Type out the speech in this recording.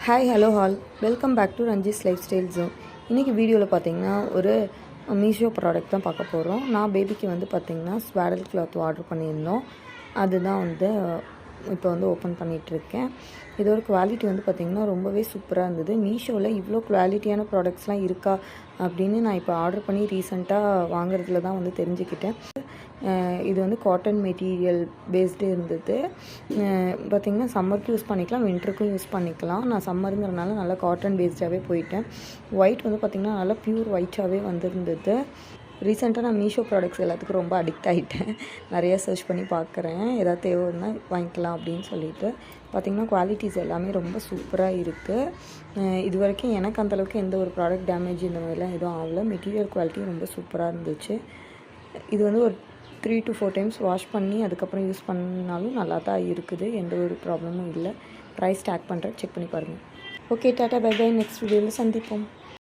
Hi hello all welcome back to Ranjis lifestyle zone. இன்றைக்கி வீடியோவில் பார்த்தீங்கன்னா ஒரு மீஷோ ப்ராடக்ட் தான் பார்க்க போகிறோம். நான் பேபிக்கு வந்து பார்த்திங்கன்னா ஸ்வாடல் கிளாத் ஆர்டர் பண்ணியிருந்தோம். அதுதான் வந்து இப்போ வந்து ஓப்பன் பண்ணிகிட்ருக்கேன். இதோட குவாலிட்டி வந்து பார்த்திங்கன்னா ரொம்பவே சூப்பராக இருந்தது. மீஷோவில் இவ்வளோ குவாலிட்டியான ப்ராடக்ட்ஸ்லாம் இருக்கா அப்படின்னு நான் இப்போ ஆர்டர் பண்ணி ரீசெண்டாக வாங்குறதுல தான் வந்து தெரிஞ்சுக்கிட்டேன். இது வந்து காட்டன் மெட்டீரியல் பேஸ்டு இருந்தது. பார்த்திங்கன்னா சம்மருக்கு யூஸ் பண்ணிக்கலாம், வின்டருக்கும் யூஸ் பண்ணிக்கலாம். நான் சம்மருங்கிறனால நல்லா காட்டன் பேஸ்டாகவே போயிட்டேன். ஒயிட் வந்து பார்த்திங்கன்னா நல்லா ப்யூர் ஒயிட்டாகவே வந்துருந்தது. ரீசெண்டாக நான் மீஷோ ப்ராடக்ட்ஸ் எல்லாத்துக்கும் ரொம்ப அடிக்ட் ஆகிட்டேன். நிறையா சர்ச் பண்ணி பார்க்குறேன், எதாவது தேவைன்னா வாங்கிக்கலாம் அப்படின்னு சொல்லிட்டு. பார்த்திங்கன்னா குவாலிட்டிஸ் எல்லாமே ரொம்ப சூப்பராக இருக்குது. இது வரைக்கும் எனக்கு அந்தளவுக்கு எந்த ஒரு ப்ராடக்ட் டேமேஜ் இந்த மாதிரிலாம் எதுவும் ஆகலை. மெட்டீரியல் குவாலிட்டியும் ரொம்ப சூப்பராக இருந்துச்சு. இது வந்து ஒரு 3 to 4 டைம்ஸ் வாஷ் பண்ணி அதுக்கப்புறம் யூஸ் பண்ணாலும் நல்லா தான் இருக்குது. எந்த ஒரு ப்ராப்ளமும் இல்லை. ப்ரைஸ் டேக் பண்ணுறேன், செக் பண்ணி பாருங்கள். Okay, tata bye bye. Next வீடியோவில் சந்திப்போம்.